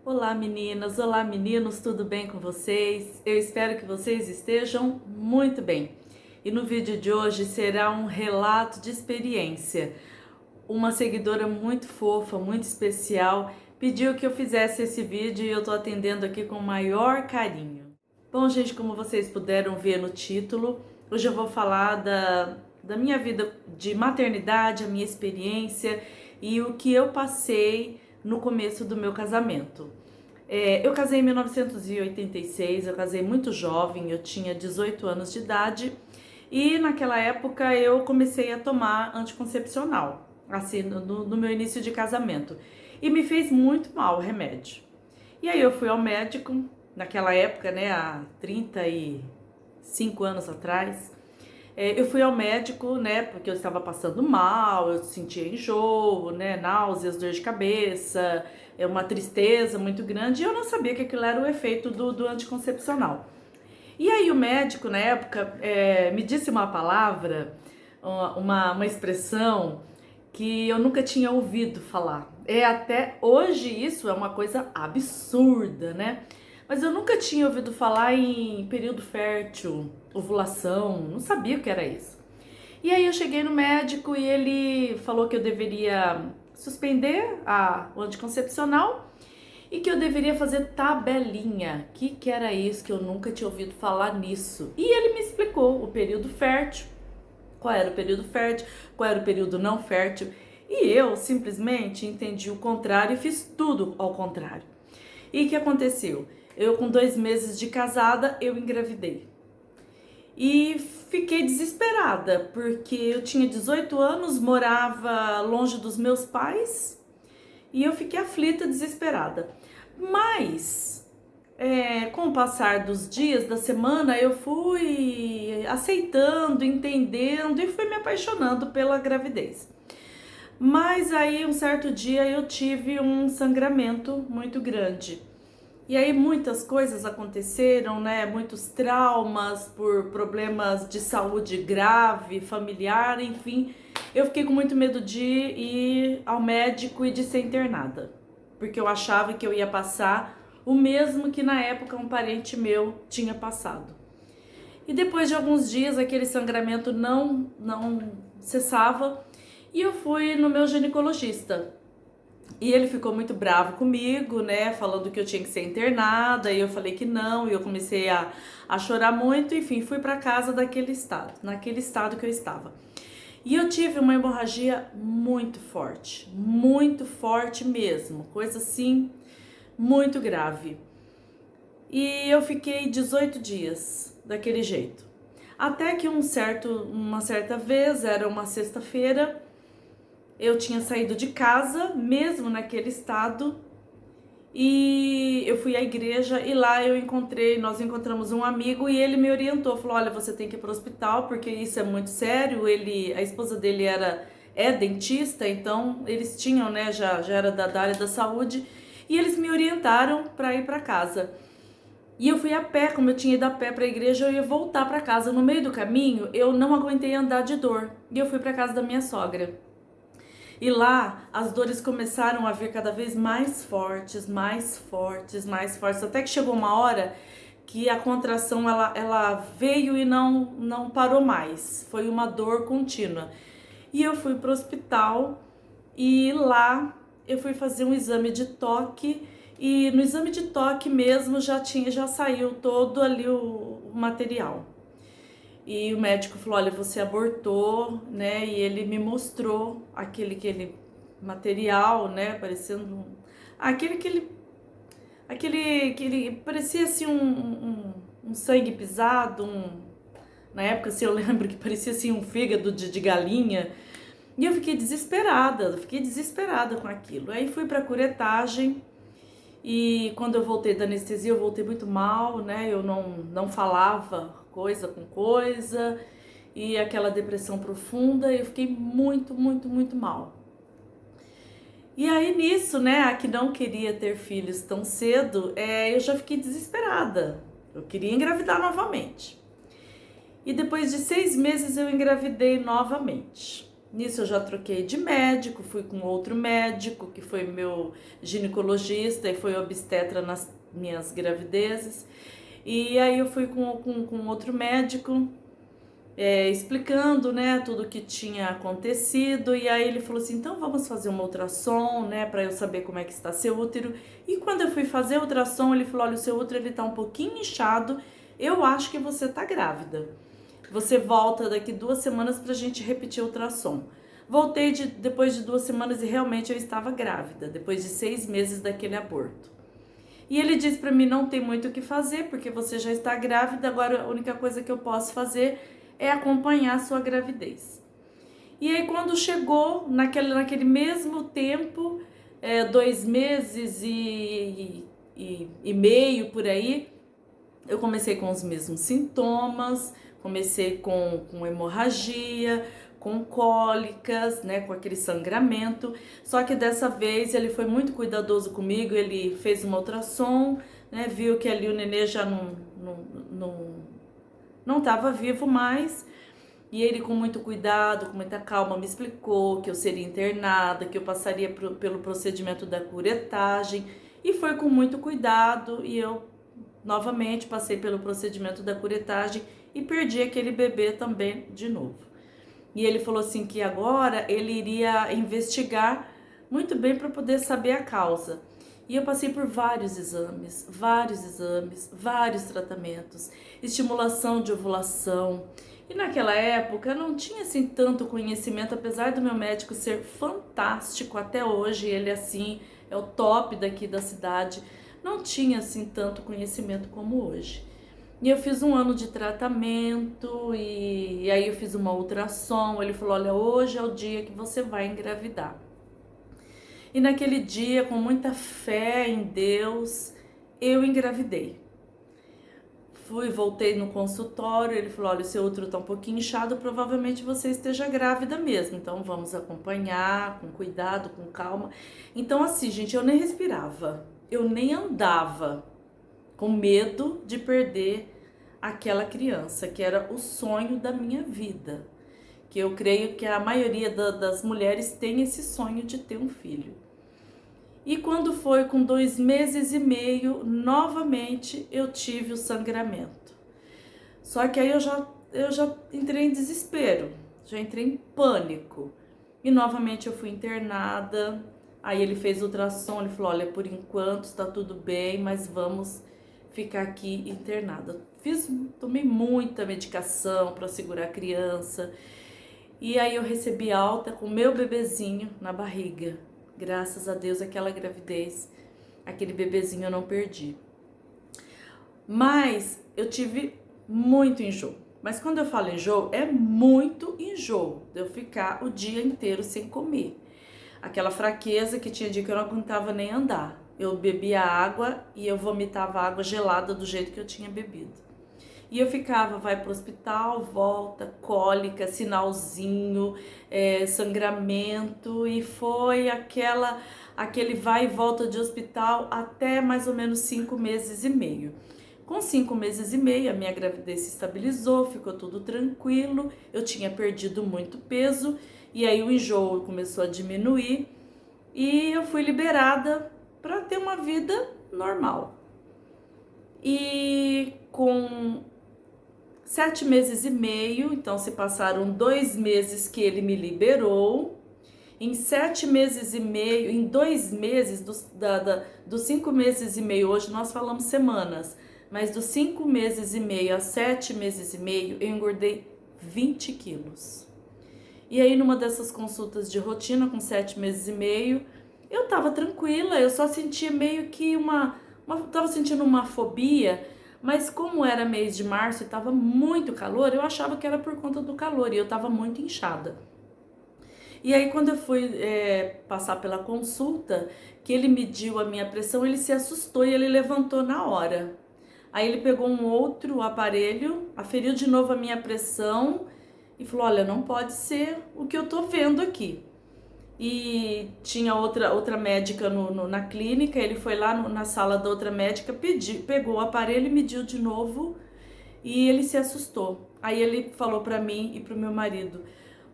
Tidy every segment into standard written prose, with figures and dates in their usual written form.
Olá meninas, olá meninos, tudo bem com vocês? Eu espero que vocês estejam muito bem. E no vídeo de hoje será um relato de experiência. Uma seguidora muito fofa, muito especial, pediu que eu fizesse esse vídeo e eu tô atendendo aqui com o maior carinho. Bom, gente, como vocês puderam ver no título, hoje eu vou falar da minha vida de maternidade, a minha experiência e o que eu passei no começo do meu casamento. Eu casei em 1986, eu casei muito jovem, eu tinha 18 anos de idade e naquela época eu comecei a tomar anticoncepcional, assim, no meu início de casamento. E me fez muito mal o remédio. E aí eu fui ao médico, naquela época, né, há 35 anos atrás, eu fui ao médico, né, porque eu estava passando mal, eu sentia enjoo, né, náuseas, dor de cabeça, uma tristeza muito grande, e eu não sabia que aquilo era o efeito do anticoncepcional. E aí o médico, na época, me disse uma palavra, uma expressão que eu nunca tinha ouvido falar. Até hoje isso é uma coisa absurda, né? Mas eu nunca tinha ouvido falar em período fértil, ovulação, não sabia o que era isso. E aí eu cheguei no médico e ele falou que eu deveria suspender o anticoncepcional e que eu deveria fazer tabelinha. Que era isso? Que eu nunca tinha ouvido falar nisso. E ele me explicou o período fértil, qual era o período fértil, qual era o período não fértil. E eu simplesmente entendi o contrário e fiz tudo ao contrário. E o que aconteceu? Eu, com 2 meses de casada, eu engravidei. E fiquei desesperada, porque eu tinha 18 anos, morava longe dos meus pais, e eu fiquei aflita, desesperada. Mas, com o passar dos dias, da semana, eu fui aceitando, entendendo e fui me apaixonando pela gravidez. Mas aí, um certo dia, eu tive um sangramento muito grande. E aí muitas coisas aconteceram, né? Muitos traumas por problemas de saúde grave, familiar, enfim. Eu fiquei com muito medo de ir ao médico e de ser internada, porque eu achava que eu ia passar o mesmo que na época um parente meu tinha passado. E depois de alguns dias aquele sangramento não cessava e eu fui no meu ginecologista. E ele ficou muito bravo comigo, né, falando que eu tinha que ser internada, e eu falei que não, e eu comecei a chorar muito, enfim, fui para casa naquele estado que eu estava. E eu tive uma hemorragia muito forte mesmo, coisa assim, muito grave. E eu fiquei 18 dias daquele jeito. Até que uma certa vez, era uma sexta-feira, eu tinha saído de casa, mesmo naquele estado, e eu fui à igreja e lá nós encontramos um amigo e ele me orientou, falou: olha, você tem que ir para o hospital porque isso é muito sério. A esposa dele é dentista, então eles tinham, né, já era da área da saúde, e eles me orientaram para ir para casa. E eu fui a pé, como eu tinha ido a pé para a igreja, eu ia voltar para casa. No meio do caminho, eu não aguentei andar de dor e eu fui para casa da minha sogra. E lá as dores começaram a vir cada vez mais fortes, até que chegou uma hora que a contração ela veio e não parou mais. Foi uma dor contínua. E eu fui para o hospital e lá eu fui fazer um exame de toque e no exame de toque mesmo já saiu todo ali o material. E o médico falou: olha, você abortou, né? E ele me mostrou aquele material, né? Parecendo aquele parecia assim um sangue pisado, na época, assim, eu lembro que parecia assim um fígado de galinha. E eu fiquei desesperada com aquilo. Aí fui pra curetagem. E quando eu voltei da anestesia, eu voltei muito mal, né? Eu não falava coisa com coisa, e aquela depressão profunda, eu fiquei muito mal. E aí nisso, né, a que não queria ter filhos tão cedo, eu já fiquei desesperada. Eu queria engravidar novamente. E depois de 6 meses eu engravidei novamente. Nisso eu já troquei de médico, fui com outro médico, que foi meu ginecologista e foi obstetra nas minhas gravidezes. E aí eu fui com outro médico, explicando, né, tudo o que tinha acontecido. E aí ele falou assim, então vamos fazer uma ultrassom, né, para eu saber como é que está seu útero. E quando eu fui fazer a ultrassom, ele falou, olha, o seu útero ele tá um pouquinho inchado, eu acho que você tá grávida. Você volta daqui 2 semanas pra gente repetir o ultrassom. Voltei depois de 2 semanas e realmente eu estava grávida, depois de 6 meses daquele aborto. E ele disse pra mim, não tem muito o que fazer, porque você já está grávida, agora a única coisa que eu posso fazer é acompanhar a sua gravidez. E aí quando chegou, naquele mesmo tempo, 2 meses e meio por aí, eu comecei com os mesmos sintomas, comecei com hemorragia, com cólicas, né, com aquele sangramento. Só que dessa vez ele foi muito cuidadoso comigo, ele fez uma ultrassom, né, viu que ali o nenê já não estava vivo mais. E ele com muito cuidado, com muita calma, me explicou que eu seria internada, que eu passaria pelo procedimento da curetagem. E foi com muito cuidado e eu novamente passei pelo procedimento da curetagem e perdi aquele bebê também de novo. E ele falou assim que agora ele iria investigar muito bem para poder saber a causa. E eu passei por vários exames, vários tratamentos, estimulação de ovulação. E naquela época eu não tinha assim tanto conhecimento, apesar do meu médico ser fantástico até hoje, ele assim é o top daqui da cidade, não tinha assim tanto conhecimento como hoje. E eu fiz 1 ano de tratamento e aí eu fiz uma ultrassom, ele falou, olha, hoje é o dia que você vai engravidar. E naquele dia, com muita fé em Deus, eu engravidei. Voltei no consultório, ele falou, olha, o seu útero tá um pouquinho inchado, provavelmente você esteja grávida mesmo, então vamos acompanhar com cuidado, com calma. Então assim, gente, eu nem respirava, eu nem andava, com medo de perder aquela criança, que era o sonho da minha vida, que eu creio que a maioria das mulheres tem esse sonho de ter um filho. E quando foi com 2 meses e meio, novamente eu tive o sangramento. Só que aí eu já entrei em desespero, já entrei em pânico. E novamente eu fui internada, aí ele fez ultrassom, ele falou, olha, por enquanto está tudo bem, mas vamos ficar aqui internada. Tomei muita medicação para segurar a criança. E aí eu recebi alta com o meu bebezinho na barriga. Graças a Deus, aquela gravidez, aquele bebezinho eu não perdi. Mas eu tive muito enjoo. Mas quando eu falo enjoo, é muito enjoo de eu ficar o dia inteiro sem comer. Aquela fraqueza que tinha dia que eu não aguentava nem andar. Eu bebia água e eu vomitava água gelada do jeito que eu tinha bebido. E eu ficava, vai pro hospital, volta, cólica, sinalzinho, sangramento, e foi aquele vai e volta de hospital até mais ou menos 5 meses e meio. Com 5 meses e meio, a minha gravidez se estabilizou, ficou tudo tranquilo, eu tinha perdido muito peso, e aí o enjoo começou a diminuir, e eu fui liberada para ter uma vida normal. E com 7 meses e meio, então se passaram 2 meses que ele me liberou. Em 7 meses e meio, em 2 meses, dos 5 meses e meio, hoje nós falamos semanas, mas dos 5 meses e meio a 7 meses e meio, eu engordei 20 quilos. E aí numa dessas consultas de rotina, com 7 meses e meio, eu tava tranquila, eu só sentia meio que tava sentindo uma fobia. Mas como era mês de março e estava muito calor, eu achava que era por conta do calor e eu estava muito inchada. E aí quando eu fui passar pela consulta, que ele mediu a minha pressão, ele se assustou e ele levantou na hora. Aí ele pegou um outro aparelho, aferiu de novo a minha pressão e falou, olha, não pode ser o que eu tô vendo aqui. E tinha outra médica na clínica, ele foi lá na sala da outra médica, pegou o aparelho e mediu de novo e ele se assustou. Aí ele falou pra mim e pro meu marido,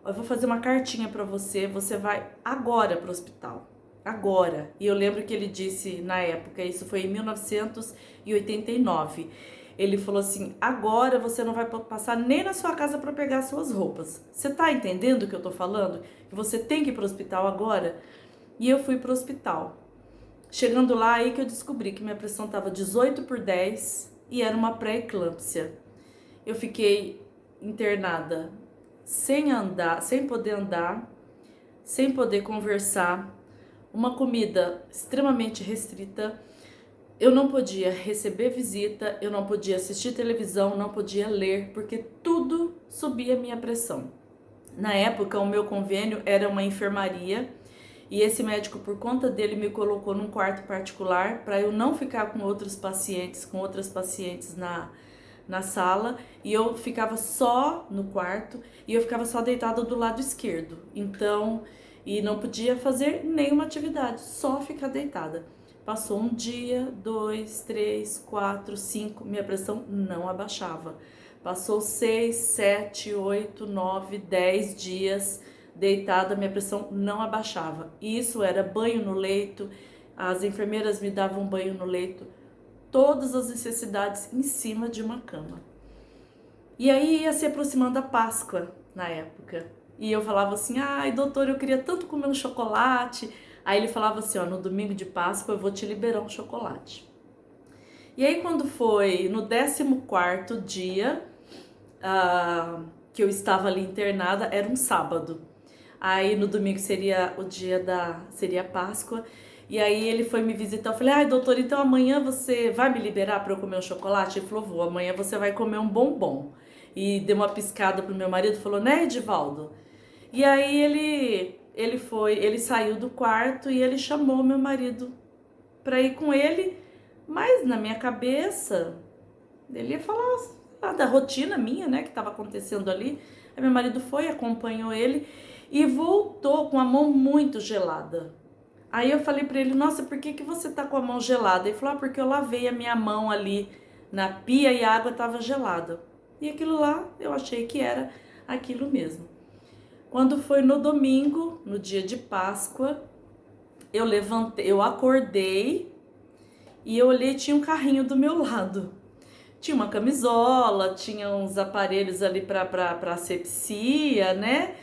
eu vou fazer uma cartinha para você, você vai agora para o hospital. Agora. E eu lembro que ele disse na época, isso foi em 1989. Ele falou assim: agora você não vai passar nem na sua casa para pegar suas roupas. Você tá entendendo o que eu tô falando? Que você tem que ir pro hospital agora? E eu fui pro hospital. Chegando lá, aí que eu descobri que minha pressão tava 18/10 e era uma pré-eclâmpsia. Eu fiquei internada sem andar, sem poder andar, sem poder conversar, uma comida extremamente restrita. Eu não podia receber visita, eu não podia assistir televisão, não podia ler, porque tudo subia a minha pressão. Na época, o meu convênio era uma enfermaria e esse médico, por conta dele, me colocou num quarto particular para eu não ficar com outros pacientes, com outras pacientes na sala, e eu ficava só no quarto e eu ficava só deitada do lado esquerdo. Então, e não podia fazer nenhuma atividade, só ficar deitada. Passou um dia, 2, 3, 4, 5, minha pressão não abaixava. Passou 6, 7, 8, 9, 10 dias deitada, minha pressão não abaixava. Isso era banho no leito, as enfermeiras me davam banho no leito, todas as necessidades em cima de uma cama. E aí ia se aproximando a Páscoa na época. E eu falava assim: ai, doutor, eu queria tanto comer um chocolate. Aí ele falava assim: ó, no domingo de Páscoa eu vou te liberar um chocolate. E aí quando foi no 14º dia que eu estava ali internada, era um sábado. Aí no domingo seria o dia seria a Páscoa. E aí ele foi me visitar, eu falei: ai, doutor, então amanhã você vai me liberar para eu comer um chocolate? Ele falou: vou, amanhã você vai comer um bombom. E deu uma piscada pro meu marido, falou: né, Edivaldo? E aí ele saiu do quarto e ele chamou meu marido para ir com ele, mas na minha cabeça ele ia falar da rotina minha, né, que estava acontecendo ali. Aí meu marido foi, acompanhou ele e voltou com a mão muito gelada. Aí eu falei para ele: nossa, por que você tá com a mão gelada? Ele falou: porque eu lavei a minha mão ali na pia e a água estava gelada. E aquilo lá eu achei que era aquilo mesmo. Quando foi no domingo, no dia de Páscoa, eu levantei, eu acordei e eu olhei, tinha um carrinho do meu lado. Tinha uma camisola, tinha uns aparelhos ali para asepsia, né?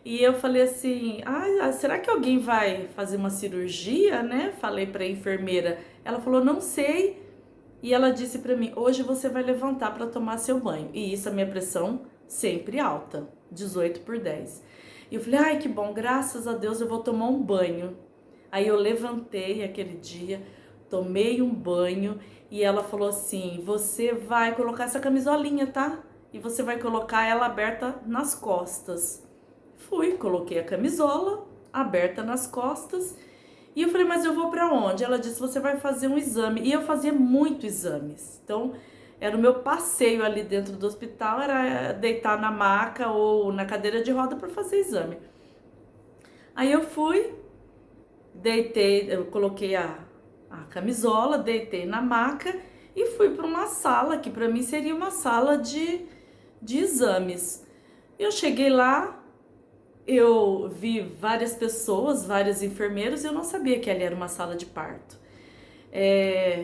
E eu falei assim: ah, será que alguém vai fazer uma cirurgia, né? Falei para a enfermeira. Ela falou: não sei. E ela disse para mim: hoje você vai levantar para tomar seu banho. E isso, a minha pressão sempre alta, 18/10. E eu falei: ai, que bom, graças a Deus eu vou tomar um banho. Aí eu levantei aquele dia, tomei um banho e ela falou assim: você vai colocar essa camisolinha, tá? E você vai colocar ela aberta nas costas. Fui, coloquei a camisola aberta nas costas e eu falei: mas eu vou pra onde? Ela disse: você vai fazer um exame. E eu fazia muitos exames. Então, era o meu passeio ali dentro do hospital, era deitar na maca ou na cadeira de roda para fazer exame. Aí eu fui, deitei, eu coloquei a camisola, deitei na maca e fui para uma sala, que para mim seria uma sala de exames. Eu cheguei lá, eu vi várias pessoas, vários enfermeiros, e eu não sabia que ali era uma sala de parto.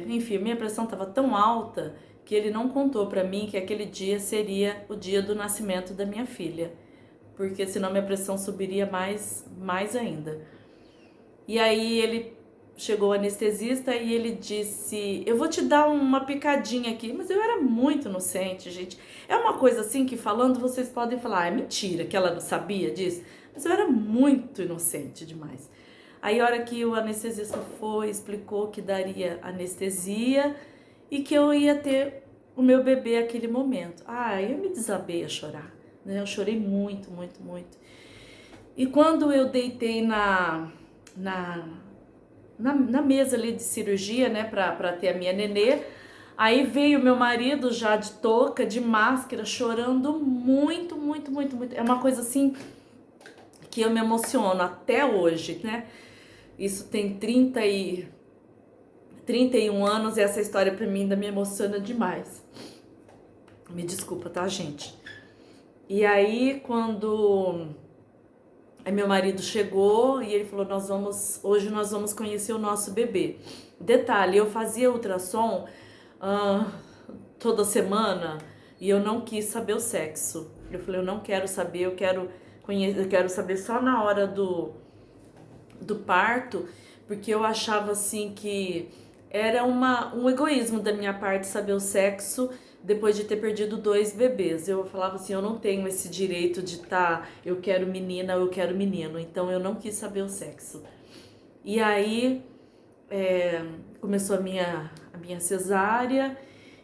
Enfim, minha pressão estava tão alta que ele não contou para mim que aquele dia seria o dia do nascimento da minha filha, porque senão minha pressão subiria mais ainda. E aí ele chegou o anestesista e ele disse: eu vou te dar uma picadinha aqui. Mas eu era muito inocente, gente. É uma coisa assim que falando vocês podem falar: ah, é mentira que ela não sabia disso. Mas eu era muito inocente demais. Aí a hora que o anestesista foi, explicou que daria anestesia e que eu ia ter o meu bebê naquele momento. Ah, eu me desabei a chorar, né? Eu chorei muito, muito, muito. E quando eu deitei na mesa ali de cirurgia, né, pra ter a minha nenê, aí veio meu marido já de touca, de máscara, chorando muito, muito, muito, muito. É uma coisa assim que eu me emociono até hoje, né? Isso tem 31 anos e essa história pra mim ainda me emociona demais. Me desculpa, tá, gente? E aí, quando Aí meu marido chegou e ele falou, hoje nós vamos conhecer o nosso bebê. Detalhe, eu fazia ultrassom ah, toda semana e eu não quis saber o sexo. Eu falei, eu não quero saber, eu quero saber só na hora do parto, porque eu achava assim que era um egoísmo da minha parte saber o sexo depois de ter perdido 2 bebês. Eu falava assim, eu não tenho esse direito de eu quero menina ou eu quero menino, então eu não quis saber o sexo. E aí começou a minha cesárea,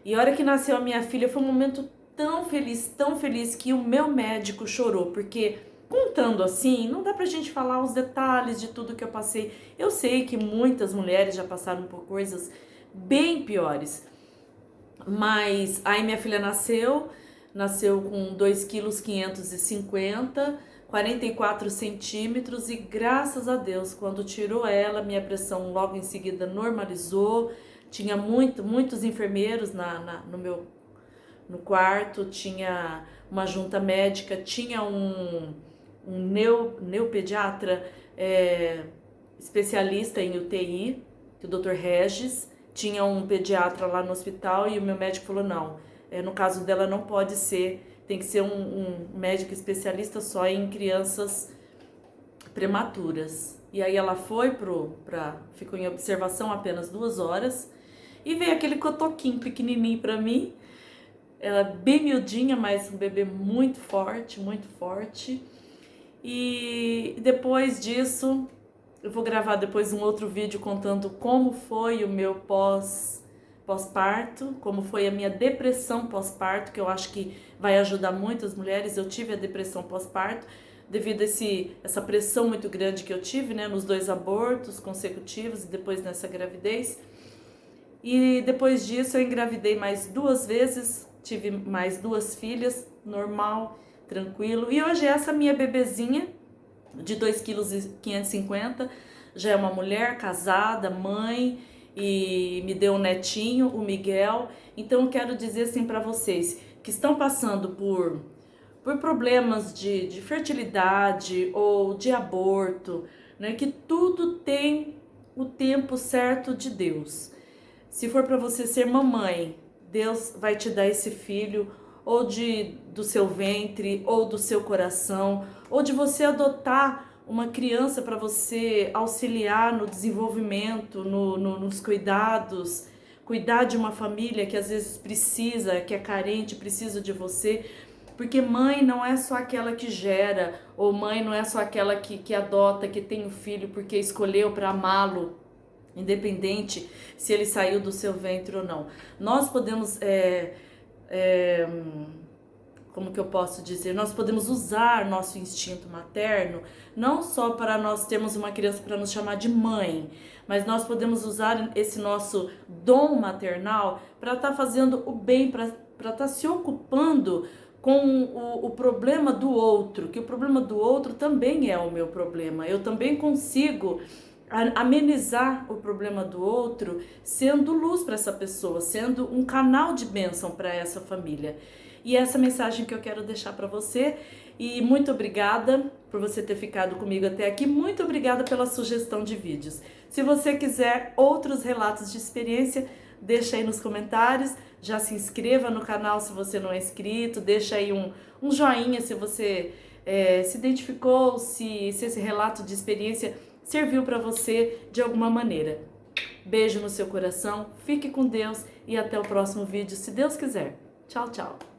e a hora que nasceu a minha filha foi um momento tão feliz que o meu médico chorou, porque contando assim, não dá pra gente falar os detalhes de tudo que eu passei. Eu sei que muitas mulheres já passaram por coisas bem piores, mas aí minha filha nasceu com 2,550 kg, 44 centímetros, e graças a Deus, quando tirou ela, minha pressão logo em seguida normalizou. Tinha muitos enfermeiros no quarto, tinha uma junta médica, tinha um neopediatra especialista em UTI, o Dr. Regis, tinha um pediatra lá no hospital, e o meu médico falou, não, no caso dela não pode ser, tem que ser um médico especialista só em crianças prematuras. E aí ela ficou em observação apenas 2 horas, e veio aquele cotoquinho pequenininho pra mim. Ela bem miudinha, mas um bebê muito forte, muito forte. E depois disso, eu vou gravar depois um outro vídeo contando como foi o meu pós-parto, como foi a minha depressão pós-parto, que eu acho que vai ajudar muitas mulheres. Eu tive a depressão pós-parto devido a essa pressão muito grande que eu tive, né, nos 2 abortos consecutivos e depois nessa gravidez. E depois disso eu engravidei mais 2 vezes, tive mais 2 filhas, normal, tranquilo. E hoje essa minha bebezinha de 2,550 kg já é uma mulher casada, mãe, e me deu um netinho, o Miguel. Então eu quero dizer assim para vocês que estão passando por problemas de fertilidade ou de aborto, né, que tudo tem o tempo certo de Deus. Se for para você ser mamãe, Deus vai te dar esse filho, ou do seu ventre, ou do seu coração, ou de você adotar uma criança para você auxiliar no desenvolvimento, nos cuidados, cuidar de uma família que às vezes precisa, que é carente, precisa de você. Porque mãe não é só aquela que gera, ou mãe não é só aquela que adota, que tem um filho porque escolheu para amá-lo, independente se ele saiu do seu ventre ou não. Nós podemos, como que eu posso dizer? Nós podemos usar nosso instinto materno, não só para nós termos uma criança para nos chamar de mãe, mas nós podemos usar esse nosso dom maternal para estar fazendo o bem, para estar se ocupando com o problema do outro, que o problema do outro também é o meu problema. Eu também consigo amenizar o problema do outro, sendo luz para essa pessoa, sendo um canal de bênção para essa família. E essa mensagem que eu quero deixar para você. E muito obrigada por você ter ficado comigo até aqui. Muito obrigada pela sugestão de vídeos. Se você quiser outros relatos de experiência, deixa aí nos comentários. Já se inscreva no canal se você não é inscrito. Deixa aí um joinha se você se identificou, se esse relato de experiência serviu para você de alguma maneira. Beijo no seu coração, fique com Deus e até o próximo vídeo, se Deus quiser. Tchau, tchau!